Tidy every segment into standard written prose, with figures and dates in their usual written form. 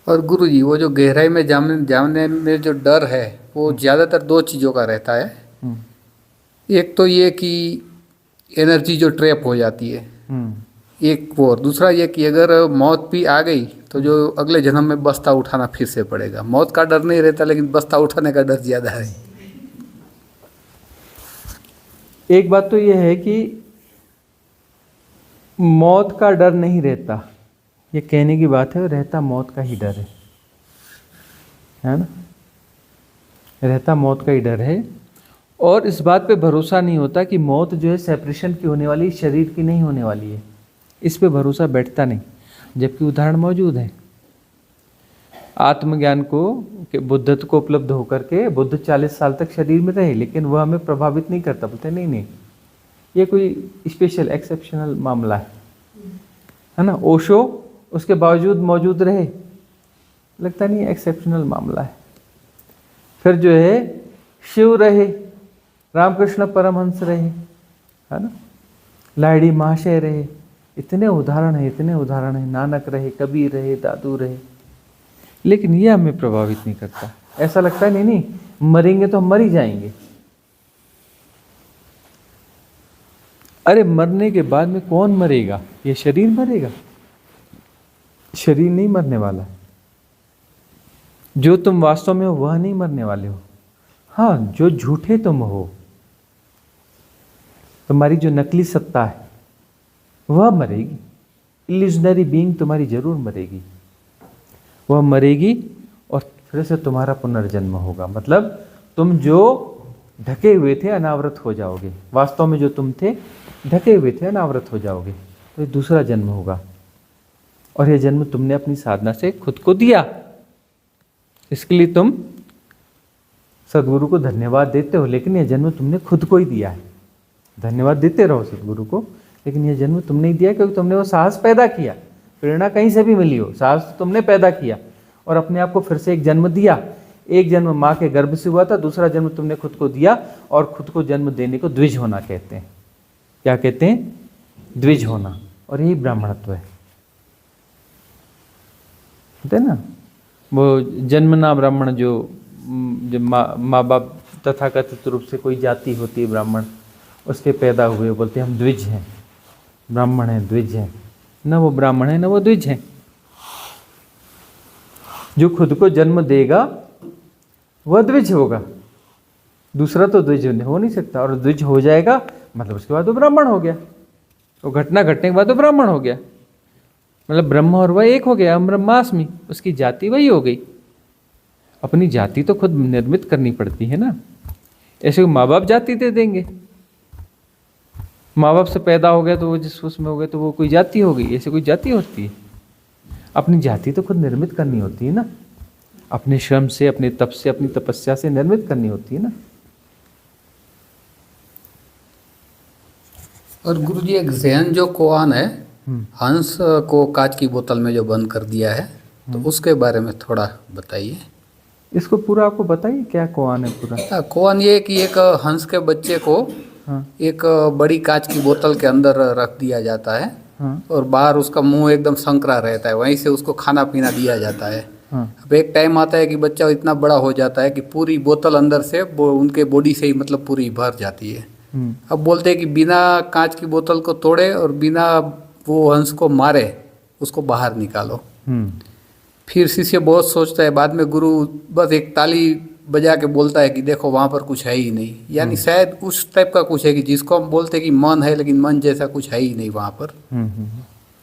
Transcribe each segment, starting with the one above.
और गुरु जी वो जो गहराई में जाने जाने में जो डर है वो ज़्यादातर दो चीज़ों का रहता है। हम्म एक तो ये कि एनर्जी जो ट्रैप हो जाती है, हम्म एक वो, और दूसरा ये कि अगर मौत भी आ गई तो जो अगले जन्म में बस्ता उठाना फिर से पड़ेगा। मौत का डर नहीं रहता लेकिन बस्ता उठाने का डर ज़्यादा है। एक बात तो यह है कि मौत का डर नहीं रहता, ये कहने की बात है, रहता मौत का ही डर है ना। रहता मौत का ही डर है, और इस बात पे भरोसा नहीं होता कि मौत जो है सेपरेशन की होने वाली, शरीर की नहीं होने वाली है। इस पे भरोसा बैठता नहीं, जबकि उदाहरण मौजूद है। आत्मज्ञान को कि बुद्धत्व को उपलब्ध होकर के बुद्ध 40 साल तक शरीर में रहे, लेकिन वह हमें प्रभावित नहीं करता। बोलते नहीं नहीं, ये कोई स्पेशल एक्सेप्शनल मामला है ना। ओशो उसके बावजूद मौजूद रहे, लगता नहीं एक्सेप्शनल मामला है। फिर जो है शिव रहे, रामकृष्ण परमहंस रहे, है ना, लाहिड़ी महाशय रहे, इतने उदाहरण है, इतने उदाहरण है। नानक रहे, कबीर रहे, दादू रहे, लेकिन ये हमें प्रभावित नहीं करता। ऐसा लगता है नहीं नहीं मरेंगे तो हम मर ही जाएंगे। अरे मरने के बाद में कौन मरेगा? ये शरीर मरेगा, शरीर नहीं मरने वाला। जो तुम वास्तव में हो वह नहीं मरने वाले हो। हाँ, जो झूठे तुम हो, तुम्हारी जो नकली सत्ता है वह मरेगी। इल्यूजनरी बीइंग तुम्हारी जरूर मरेगी, वह मरेगी और फिर से तुम्हारा पुनर्जन्म होगा। मतलब तुम जो ढके हुए थे अनावृत हो जाओगे, वास्तव में जो तुम थे ढके हुए थे अनावृत हो जाओगे, तो ये दूसरा जन्म होगा। और यह जन्म तुमने अपनी साधना से खुद को दिया, इसके लिए तुम सदगुरु को धन्यवाद देते हो, लेकिन यह जन्म तुमने खुद को ही दिया है। धन्यवाद देते रहो सदगुरु को, लेकिन यह जन्म तुमने ही दिया, क्योंकि तुमने वो साहस पैदा किया। प्रेरणा कहीं से भी मिली हो, साहस तो तुमने पैदा किया और अपने आप को फिर से एक जन्म दिया। एक जन्म माँ के गर्भ से हुआ था, दूसरा जन्म तुमने खुद को दिया। और खुद को जन्म देने को द्विज होना कहते हैं। क्या कहते हैं? द्विज होना। और यही ब्राह्मणत्व है, होते ना वो जन्मना ब्राह्मण, जो माँ बाप तथाकथित रूप से कोई जाति होती है ब्राह्मण, उसके पैदा हुए, बोलते हैं हम द्विज हैं, ब्राह्मण हैं, द्विज हैं। न वो ब्राह्मण है न वो द्विज है। जो खुद को जन्म देगा वह द्विज होगा, दूसरा तो द्विज हो नहीं सकता। और द्विज हो जाएगा मतलब उसके बाद वो ब्राह्मण हो गया, वो घटना घटने के बाद वो ब्राह्मण हो गया। मतलब ब्रह्म और वह एक हो गया, हम ब्रह्मास्मि, उसकी जाति वही हो गई। अपनी जाति तो खुद निर्मित करनी पड़ती है ना। ऐसे माँ बाप जाति दे देंगे, माँ बाप से पैदा हो गया तो वो जिस उसमें हो गया तो वो कोई जाति हो गई। ऐसे कोई जाति होती है? अपनी जाति तो खुद निर्मित करनी होती है ना, अपने श्रम से, अपने तप से, अपनी तपस्या से निर्मित करनी होती है ना। और गुरुजी एक जैन जो कोआन है, हंस को कांच की बोतल में जो बंद कर दिया है, तो उसके बारे में थोड़ा बताइए। इसको पूरा आपको बताइए क्या कोआन है पूरा। कोआन ये कि एक हंस के बच्चे को हाँ एक बड़ी कांच की बोतल के अंदर रख दिया जाता है, हाँ और बाहर उसका मुंह एकदम संकरा रहता है, वहीं से उसको खाना पीना दिया जाता है। हाँ अब एक टाइम आता है कि बच्चा इतना बड़ा हो जाता है कि पूरी बोतल अंदर से उनके बॉडी से ही मतलब पूरी भर जाती है। अब बोलते हैं कि बिना कांच की बोतल को तोड़े और बिना वो हंस को मारे उसको बाहर निकालो। फिर शिष्य बहुत सोचता है, बाद में गुरु बस एक ताली बजा के बोलता है कि देखो वहाँ पर कुछ है ही नहीं। यानी शायद उस टाइप का कुछ है कि जिसको हम बोलते हैं कि मन है, लेकिन मन जैसा कुछ है ही नहीं वहाँ पर।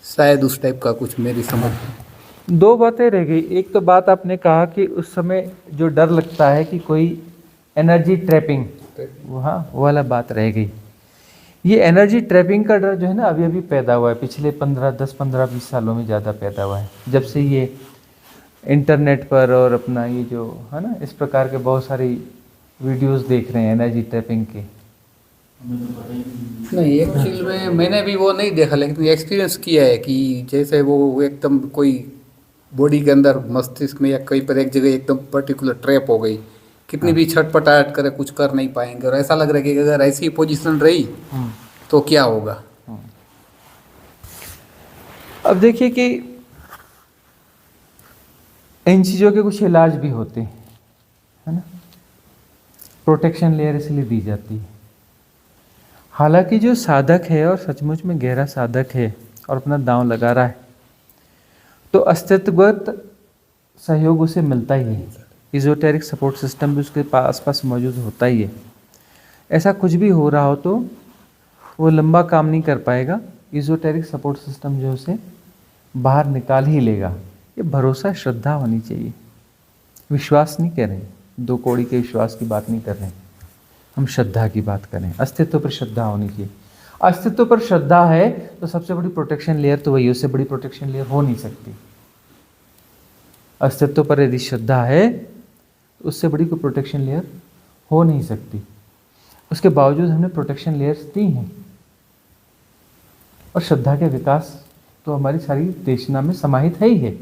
शायद उस टाइप का कुछ मेरी समझ में। दो बातें रह गई। एक तो बात आपने कहा कि उस समय जो डर लगता है कि कोई एनर्जी ट्रैपिंग, वहाँ वो वाला बात रह गई। ये एनर्जी ट्रैपिंग का डर जो है ना अभी अभी पैदा हुआ है, पिछले 10-15-20 सालों में ज़्यादा पैदा हुआ है, जब से ये इंटरनेट पर और अपना ये जो है ना इस प्रकार के बहुत सारी वीडियोस देख रहे हैं एनर्जी ट्रैपिंग के। नहीं, एक्चुअल में मैंने भी वो नहीं देखा, लेकिन एक्सपीरियंस किया है कि जैसे वो एकदम कोई बॉडी के अंदर मस्तिष्क में या कहीं पर एक जगह एकदम पर्टिकुलर ट्रैप हो गई, कितनी भी छटपटाहट करे कुछ कर नहीं पाएंगे, और ऐसा लग रहा है कि अगर ऐसी पोजीशन रही तो क्या होगा। अब देखिए कि इन चीज़ों के कुछ इलाज भी होते हैं, है ना। प्रोटेक्शन लेयर इसलिए दी जाती है। हालांकि जो साधक है और सचमुच में गहरा साधक है और अपना दांव लगा रहा है, तो अस्तित्वगत सहयोग उसे मिलता ही है। इजोटेरिक सपोर्ट सिस्टम भी उसके आसपास मौजूद होता ही है। ऐसा कुछ भी हो रहा हो तो वो लंबा काम नहीं कर पाएगा। इजोटेरिक सपोर्ट सिस्टम जो उसे बाहर निकाल ही लेगा। ये भरोसा, श्रद्धा होनी चाहिए। विश्वास नहीं कह रहे, दो कौड़ी के विश्वास की बात नहीं कर रहे, हम श्रद्धा की बात करें। अस्तित्व पर श्रद्धा होनी चाहिए। अस्तित्व पर श्रद्धा है तो सबसे बड़ी प्रोटेक्शन लेयर तो वही, उससे बड़ी प्रोटेक्शन लेयर हो नहीं सकती। अस्तित्व पर यदि श्रद्धा है तो उससे बड़ी कोई प्रोटेक्शन लेयर हो नहीं सकती। उसके बावजूद हमने प्रोटेक्शन लेयर्स दी हैं। और श्रद्धा के विकास तो हमारी सारी देशना में समाहित है ही है।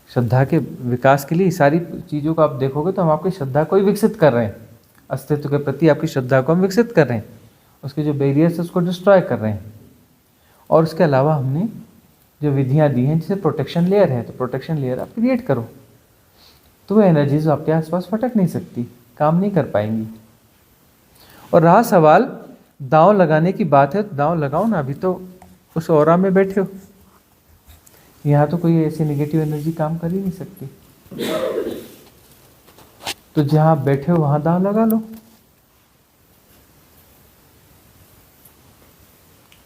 श्रद्धा के विकास के लिए सारी चीज़ों को आप देखोगे तो हम आपकी श्रद्धा को ही विकसित कर रहे हैं। अस्तित्व के प्रति आपकी श्रद्धा को हम विकसित कर रहे हैं, उसके जो बैरियर्स है उसको डिस्ट्रॉय कर रहे हैं। और उसके अलावा हमने जो विधियां दी हैं, जैसे प्रोटेक्शन लेयर है, तो प्रोटेक्शन लेयर आप क्रिएट करो तो वो एनर्जीज आपके आसपास फटक नहीं सकती, काम नहीं कर पाएंगी। और रहा सवाल दांव लगाने की बात है, तो दांव लगाओ ना। अभी तो उस ऑरा में बैठे हो, यहाँ तो कोई ऐसी नेगेटिव एनर्जी काम कर ही नहीं सकती। तो जहां बैठे हो वहां दांव लगा लो।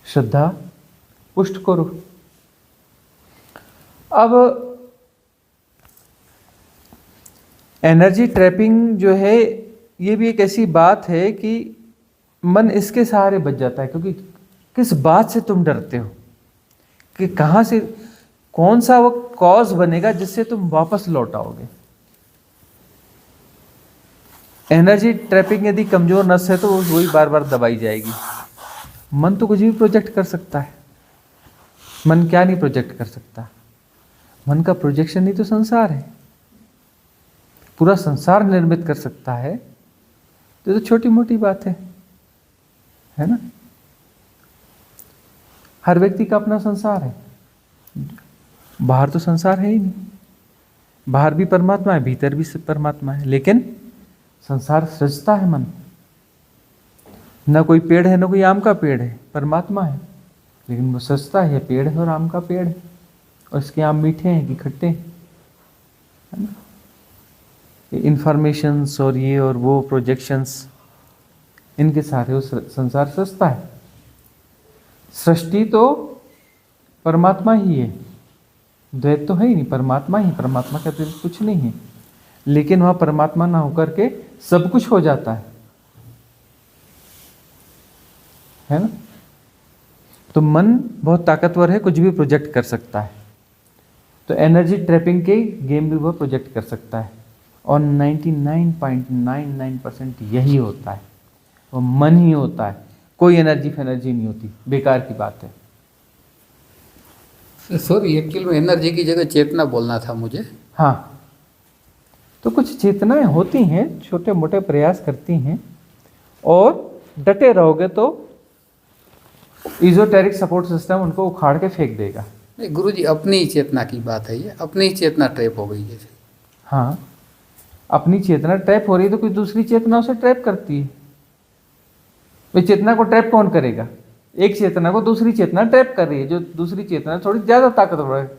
श्रद्धा पुष्ट करो। अब एनर्जी ट्रैपिंग जो है, ये भी एक ऐसी बात है कि मन इसके सहारे बच जाता है। क्योंकि किस बात से तुम डरते हो, कि कहां से कौन सा वो कॉज बनेगा जिससे तुम वापस लौट आओगे। एनर्जी ट्रैपिंग यदि कमजोर नस है तो वही बार बार दबाई जाएगी। मन तो कुछ भी प्रोजेक्ट कर सकता है। मन क्या नहीं प्रोजेक्ट कर सकता? मन का प्रोजेक्शन ही तो संसार है। पूरा संसार निर्मित कर सकता है तो छोटी मोटी बात है ना। हर व्यक्ति का अपना संसार है। बाहर तो संसार है ही नहीं। बाहर भी परमात्मा है, भीतर भी परमात्मा है, लेकिन संसार सृजता है मन। न कोई पेड़ है, न कोई आम का पेड़ है, परमात्मा है, लेकिन वो सृजता है। पेड़ है और आम का पेड़ है, और इसके आम मीठे हैं कि खट्टे हैं, है ना। इंफॉर्मेशंस और ये और वो प्रोजेक्शंस, इनके सारे वो संसार सृजता है। सृष्टि तो परमात्मा ही है, द्वैत तो है ही नहीं, परमात्मा ही। परमात्मा का अतिरिक्त कुछ नहीं है, लेकिन वह परमात्मा ना होकर के सब कुछ हो जाता है ना। तो मन बहुत ताकतवर है, कुछ भी प्रोजेक्ट कर सकता है। तो एनर्जी ट्रैपिंग के गेम भी वह प्रोजेक्ट कर सकता है, और 99.99% यही होता है, वो मन ही होता है। कोई एनर्जी फैनर्जी नहीं होती, बेकार की बात है। सॉरी, एक्चुअल में एनर्जी की जगह चेतना बोलना था मुझे। हाँ, तो कुछ चेतनाएं होती हैं, छोटे मोटे प्रयास करती हैं, और डटे रहोगे तो इजोटेरिक सपोर्ट सिस्टम उनको उखाड़ के फेंक देगा। नहीं गुरुजी, अपनी ही चेतना की बात है ये, अपनी ही चेतना ट्रैप हो गई जैसे। हाँ, अपनी चेतना ट्रैप हो रही है तो कोई दूसरी चेतना उसे ट्रैप करती है। भाई चेतना को ट्रैप कौन करेगा? एक चेतना को दूसरी चेतना ट्रैप कर रही है, जो दूसरी चेतना थोड़ी ज्यादा ताकतवर है।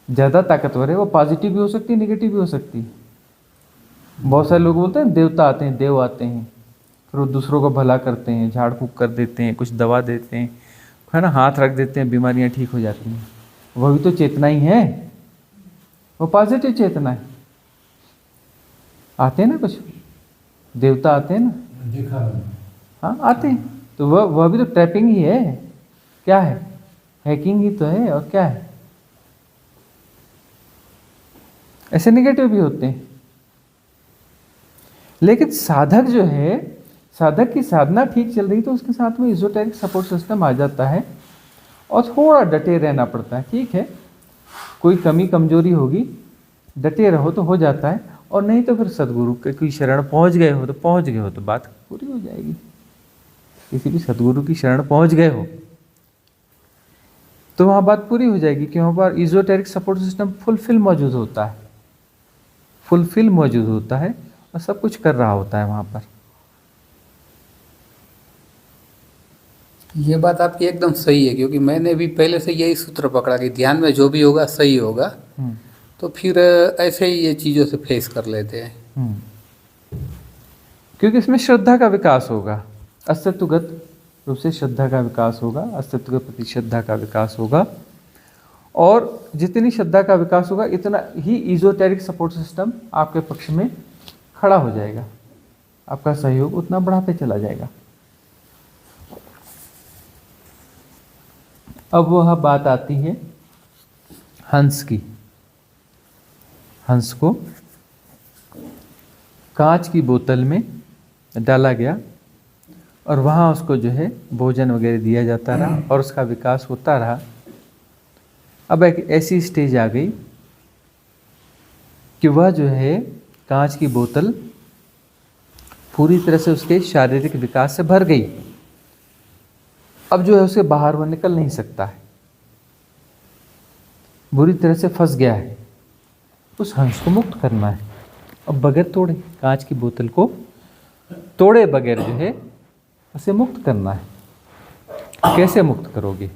ज्यादा ताकतवर है, वो पॉजिटिव भी हो सकती है, निगेटिव भी हो सकती है। बहुत सारे लोग बोलते हैं देवता आते हैं, देव आते हैं, फिर वो दूसरों को भला करते हैं, झाड़ फूक कर देते हैं, कुछ दवा देते हैं, है ना, हाथ रख देते हैं, बीमारियां ठीक हो जाती हैं। वह भी तो चेतना ही है, वो पॉजिटिव चेतना है। आते हैं ना कुछ देवता, आते हैं ना, देखा हाँ आते हैं। तो वह भी तो ट्रैपिंग ही है। क्या है? हैकिंग ही तो है, और क्या है। ऐसे नेगेटिव भी होते हैं, लेकिन साधक जो है, साधक की साधना ठीक चल रही तो उसके साथ में इजोटेरिक सपोर्ट सिस्टम आ जाता है, और थोड़ा डटे रहना पड़ता है। ठीक है, कोई कमी कमजोरी होगी, डटे रहो तो हो जाता है, और नहीं तो फिर सदगुरु के कोई शरण पहुंच गए हो तो बात पूरी हो जाएगी। किसी भी सदगुरु की शरण पहुंच गए हो तो वहाँ बात पूरी हो जाएगी कि वहाँ पर इजोटेरिक सपोर्ट सिस्टम फुलफिल मौजूद होता है, फुलफिल मौजूद होता है और सब कुछ कर रहा होता है वहाँ पर। ये बात आपकी एकदम सही है, क्योंकि मैंने भी पहले से यही सूत्र पकड़ा कि ध्यान में जो भी होगा सही होगा, तो फिर ऐसे ही ये चीज़ों से फेस कर लेते हैं। क्योंकि इसमें श्रद्धा का विकास होगा, अस्तित्वगत रूप से श्रद्धा का विकास होगा, अस्तित्व के प्रति श्रद्धा का विकास होगा, और जितनी श्रद्धा का विकास होगा इतना ही इजोटेरिक सपोर्ट सिस्टम आपके पक्ष में खड़ा हो जाएगा, आपका सहयोग उतना बढ़ाते चला जाएगा। अब वह बात आती है हंस की। हंस को कांच की बोतल में डाला गया और वहाँ उसको जो है भोजन वगैरह दिया जाता रहा और उसका विकास होता रहा। अब एक ऐसी स्टेज आ गई कि वह जो है कांच की बोतल पूरी तरह से उसके शारीरिक विकास से भर गई। अब जो है उसे बाहर वह निकल नहीं सकता है, बुरी तरह से फंस गया है। उस हंस को मुक्त करना है, अब बगैर तोड़े, कांच की बोतल को तोड़े बगैर जो है उसे मुक्त करना है। कैसे मुक्त करोगे?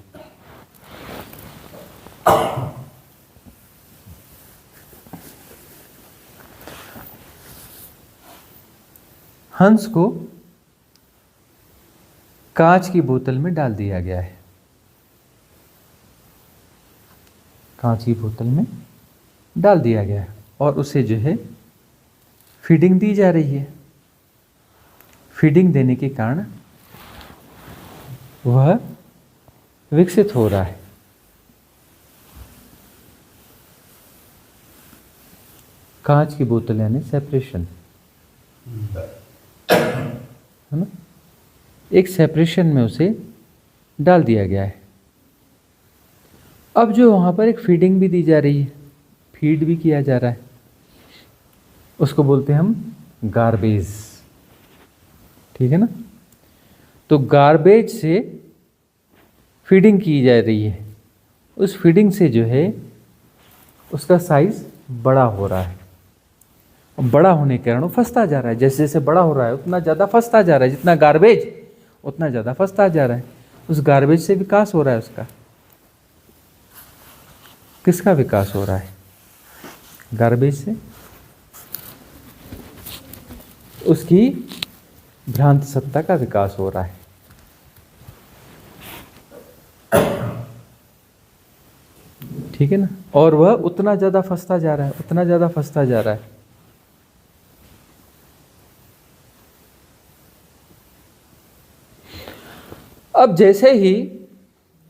हंस को कांच की बोतल में डाल दिया गया है, कांच की बोतल में डाल दिया गया है और उसे जो है फीडिंग दी जा रही है। फीडिंग देने के कारण वह विकसित हो रहा है। कांच की बोतल यानी सेपरेशन, है ना, एक सेपरेशन में उसे डाल दिया गया है। अब जो वहाँ पर एक फीडिंग भी दी जा रही है, फीड भी किया जा रहा है, उसको बोलते हैं हम गार्बेज, ठीक है ना। तो गार्बेज से फीडिंग की जा रही है, उस फीडिंग से जो है उसका साइज बड़ा हो रहा है। बड़ा होने के कारण वो फंसता जा रहा है, जैसे जैसे बड़ा हो रहा है उतना ज़्यादा फंसता जा रहा है, जितना गार्बेज उतना ज़्यादा फंसता जा रहा है। उस गार्बेज से विकास हो रहा है उसका। किसका विकास हो रहा है? गार्बेज से। उसकी भ्रांत सत्ता का विकास हो रहा है। ठीक है ना। और वह उतना ज़्यादा फंसता जा रहा है, उतना ज़्यादा फंसता जा रहा है। अब जैसे ही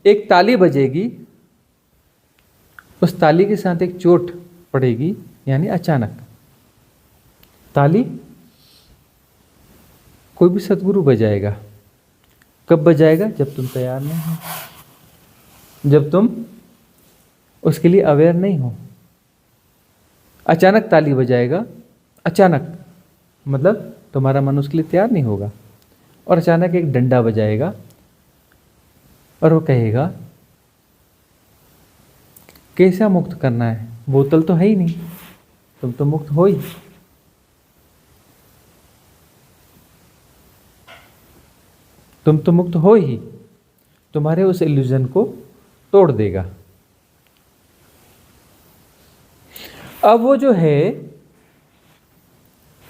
एक ताली बजेगी, उस ताली के साथ एक चोट पड़ेगी, यानी अचानक। ताली कोई भी सद्गुरु बजाएगा। कब बजाएगा? जब तुम तैयार नहीं हो, जब तुम उसके लिए अवेयर नहीं हो। अचानक ताली बजाएगा, अचानक मतलब तुम्हारा मन उसके लिए तैयार नहीं होगा। और अचानक एक डंडा बजाएगा और वो कहेगा कैसा मुक्त करना है, बोतल तो है ही नहीं, तुम तो मुक्त हो ही। तुम तो मुक्त हो ही, तुम्हारे उस इल्यूजन को तोड़ देगा। अब वो जो है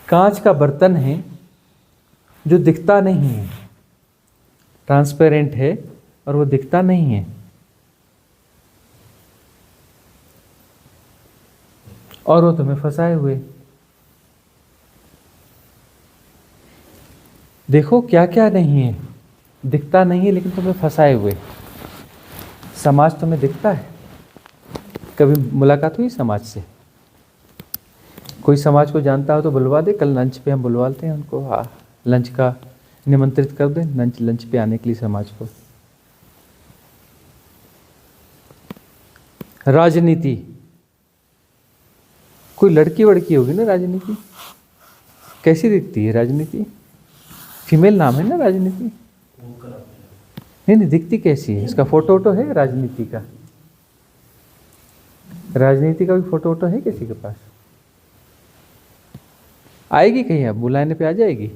कांच का बर्तन है जो दिखता नहीं है, ट्रांसपेरेंट है और वो दिखता नहीं है, और वो तुम्हें फंसाए हुए। देखो क्या क्या नहीं है, दिखता नहीं है लेकिन तुम्हें फंसाए हुए। समाज तुम्हें दिखता है, कभी मुलाकात हुई समाज से? कोई समाज को जानता हो तो बुलवा दे, कल लंच पे हम बुलवाते हैं उनको। हाँ, लंच का निमंत्रित कर दें, लंच पे आने के लिए समाज को। राजनीति, कोई लड़की वड़की होगी ना राजनीति, कैसी दिखती है राजनीति? फीमेल नाम है ना राजनीति, नहीं, दिखती कैसी है? इसका फोटो वोटो है राजनीति का? राजनीति का भी फोटो वोटो है किसी के पास? आएगी कहीं, अब बुलाने पे आ जाएगी?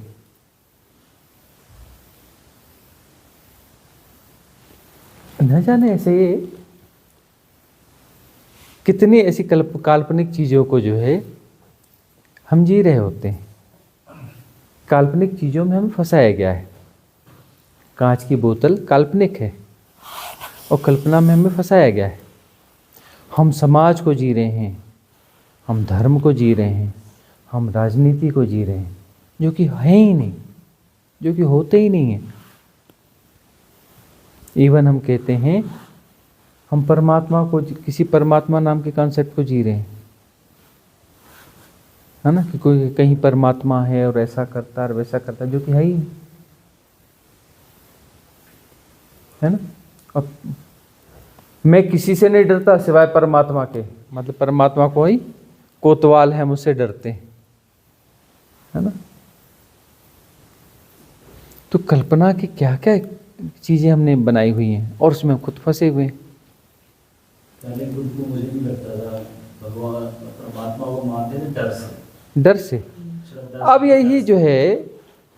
न जाने ऐसे ये कितनी ऐसी काल्पनिक चीजों को जो है हम जी रहे होते हैं। काल्पनिक चीजों में हमें फंसाया गया है। कांच की बोतल काल्पनिक है और कल्पना में हमें फंसाया गया है। हम समाज को जी रहे हैं, हम धर्म को जी रहे हैं, हम राजनीति को जी रहे हैं, जो कि है ही नहीं, जो कि होते ही नहीं है। इवन हम कहते हैं हम परमात्मा को, किसी परमात्मा नाम के कॉन्सेप्ट को जी रहे हैं, है ना, कि कोई कहीं परमात्मा है और ऐसा करता है और वैसा करता है, जो कि है ही नहीं, है ना। अब मैं किसी से नहीं डरता सिवाय परमात्मा के, मतलब परमात्मा को ही कोतवाल है, मुझसे डरते हैं, है ना। तो कल्पना की क्या क्या चीजें हमने बनाई हुई हैं और उसमें हम खुद फंसे हुए हैं। पहले खुद को मुझे भी लगता था भगवान परमात्मा को मानते थे डर से। अब यही जो है,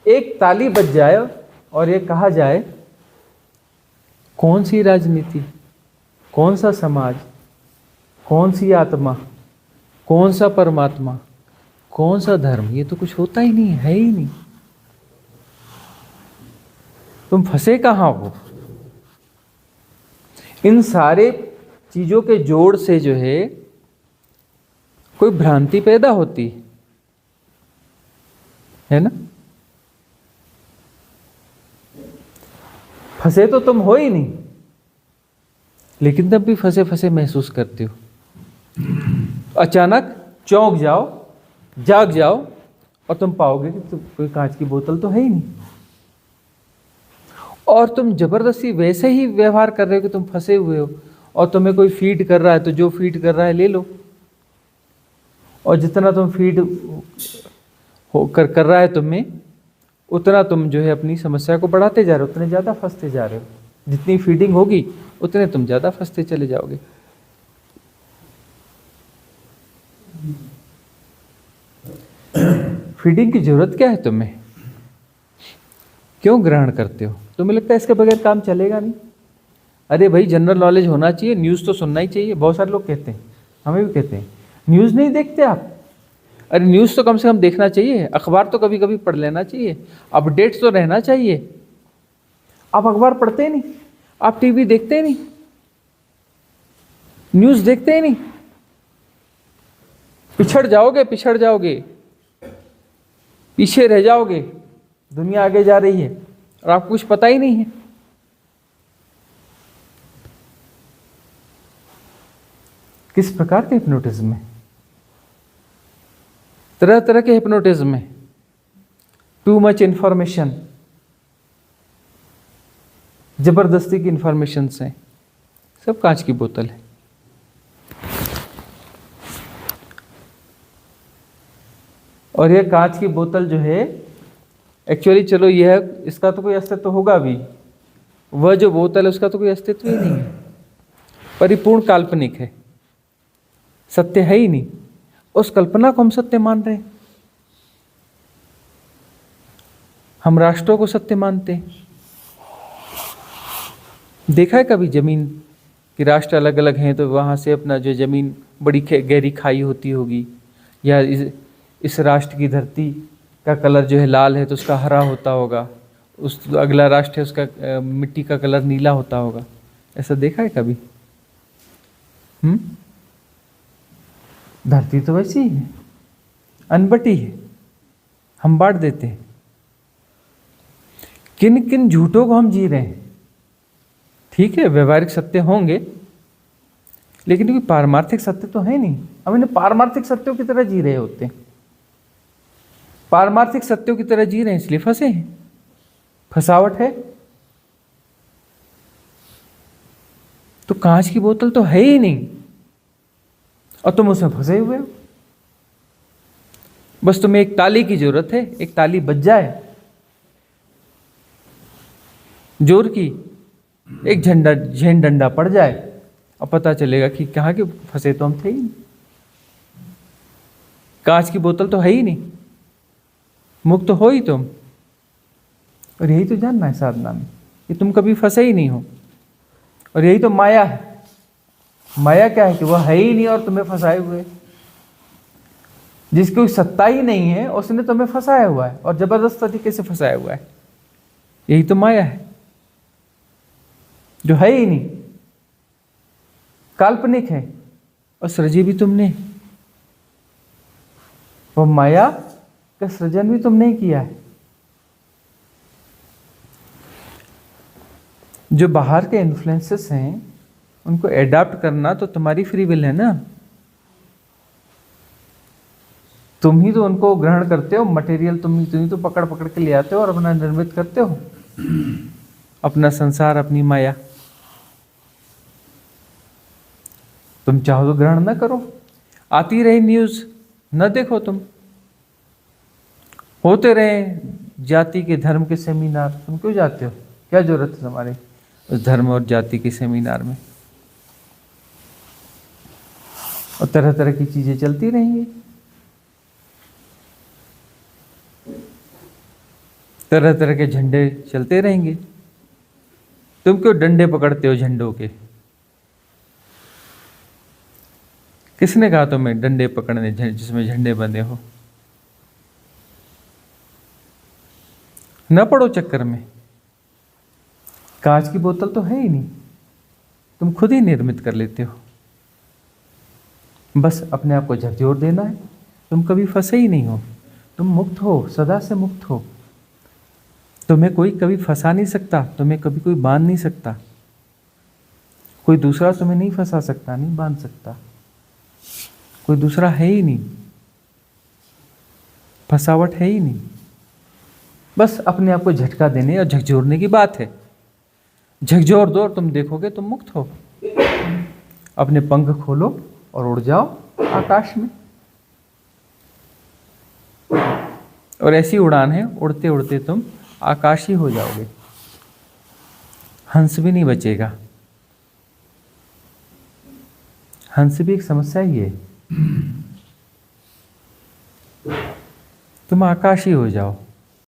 एक ताली बज जाए और ये कहा जाए कौन सी राजनीति, कौन सा समाज, कौन सी आत्मा, कौन सा परमात्मा, कौन सा धर्म, ये तो कुछ होता ही नहीं है ही नहीं। तुम फंसे कहाँ हो? इन सारे चीजों के जोड़ से जो है कोई भ्रांति पैदा होती है ना। फंसे तो तुम हो ही नहीं, लेकिन तब भी फंसे फंसे महसूस करते हो। अचानक चौंक जाओ, जाग जाओ और तुम पाओगे कि तुम कोई कांच की बोतल तो है ही नहीं, और तुम जबरदस्ती वैसे ही व्यवहार कर रहे हो कि तुम फंसे हुए हो, और तुम्हें कोई फीड कर रहा है तो जो फीड कर रहा है ले लो, और जितना तुम फीड कर रहा है तुम्हें, उतना तुम जो है अपनी समस्या को बढ़ाते जा रहे हो, उतने ज़्यादा फंसते जा रहे हो। जितनी फीडिंग होगी उतने तुम ज़्यादा फंसते चले जाओगे। फीडिंग की जरूरत क्या है तुम्हें? क्यों ग्रहण करते हो? तुम्हें लगता है इसके बगैर काम चलेगा नहीं? अरे भाई, जनरल नॉलेज होना चाहिए, न्यूज़ तो सुनना ही चाहिए। बहुत सारे लोग कहते हैं, हमें भी कहते हैं, न्यूज़ नहीं देखते आप? अरे न्यूज़ तो कम से कम देखना चाहिए, अखबार तो कभी कभी पढ़ लेना चाहिए, अपडेट्स तो रहना चाहिए। आप अखबार पढ़ते ही नहीं, आप टीवी देखते ही नहीं, न्यूज़ देखते ही नहीं। पिछड़ जाओगे, पिछड़ जाओगे, पीछे रह जाओगे। दुनिया आगे जा रही है और आपको कुछ पता ही नहीं है। किस प्रकार के हिप्नोटिज्म है? तरह तरह के हिप्नोटिज्म है। टू मच इंफॉर्मेशन, जबरदस्ती की इंफॉर्मेशन से, सब कांच की बोतल है। और यह कांच की बोतल जो है, एक्चुअली चलो यह, इसका तो कोई अस्तित्व होगा भी, वह जो बोतल है उसका तो कोई अस्तित्व ही नहीं है, परिपूर्ण काल्पनिक है, सत्य है ही नहीं। उस कल्पना को हम सत्य मान रहे हैं। हम राष्ट्रों को सत्य मानते हैं। देखा है कभी जमीन कि राष्ट्र अलग अलग हैं तो वहाँ से अपना जो जमीन बड़ी गहरी खाई होती होगी, या इस राष्ट्र की धरती का कलर जो है लाल है तो उसका हरा होता होगा, उस अगला राष्ट्र है उसका मिट्टी का कलर नीला होता होगा। ऐसा देखा है कभी? धरती तो वैसी ही है, अनबटी है, हम बांट देते हैं। किन किन झूठों को हम जी रहे हैं? ठीक है, व्यवहारिक सत्य होंगे, लेकिन कोई पारमार्थिक सत्य तो है नहीं। हम इन्हें पारमार्थिक सत्यों की तरह जी रहे होते हैं। पारमार्थिक सत्यों की तरह जी रहे हैं, इसलिए फंसे हैं। फंसावट है। तो कांच की बोतल तो है ही नहीं और तुम उसमें फंसे हुए हो। बस तुम्हें एक ताली की जरूरत है, एक ताली बज जाए जोर की, एक झेन डंडा पड़ जाए और पता चलेगा कि कहाँ के फंसे तो हम थे ही नहीं। कांच की बोतल तो है ही नहीं, मुक्त हो ही तुम। और यही तो जानना है साधना में कि तुम कभी फंसे ही नहीं हो। और यही तो माया है। माया क्या है कि वह है ही नहीं और तुम्हें फंसाए हुए। जिसकी कोई सत्ता ही नहीं है उसने तुम्हें फंसाया हुआ है और जबरदस्त तरीके से फंसाया हुआ है। यही तो माया है, जो है ही नहीं, काल्पनिक है और सृजी भी तुमने। वो माया का सृजन भी तुमने ही किया है। जो बाहर के इन्फ्लुएंसेस हैं उनको एडाप्ट करना तो तुम्हारी फ्री विल है ना। तुम ही तो उनको ग्रहण करते हो, मटेरियल तुम ही तो पकड़ पकड़ के ले आते हो और अपना निर्मित करते हो अपना संसार, अपनी माया। तुम चाहो तो ग्रहण न करो, आती रही न्यूज न देखो, तुम होते रहे जाति के धर्म के सेमिनार, तुम क्यों जाते हो? क्या जरूरत है तुम्हारे उस धर्म और जाति के सेमिनार में? और तरह तरह की चीजें चलती रहेंगी, तरह तरह के झंडे चलते रहेंगे। तुम क्यों डंडे पकड़ते हो झंडों के? किसने कहा तुम्हें डंडे पकड़ने जिसमें झंडे बंधे हो? न पड़ो चक्कर में। कांच की बोतल तो है ही नहीं, तुम खुद ही निर्मित कर लेते हो। बस अपने आप को झकझोर देना है। तुम कभी फंसे ही नहीं हो, तुम मुक्त हो, सदा से मुक्त हो। तुम्हें कोई कभी फंसा नहीं सकता, तुम्हें कभी कोई बांध नहीं सकता। कोई दूसरा तुम्हें नहीं फंसा सकता, नहीं बांध सकता। कोई दूसरा है ही नहीं, फंसावट है ही नहीं। बस अपने आप को झटका देने और झकझोरने की बात है। झकझोर दो और तुम देखोगे तुम मुक्त हो। अपने पंख खोलो और उड़ जाओ आकाश में। और ऐसी उड़ान है, उड़ते उड़ते तुम आकाशी हो जाओगे, हंस भी नहीं बचेगा। हंस भी एक समस्या ही है। तुम आकाशी हो जाओ।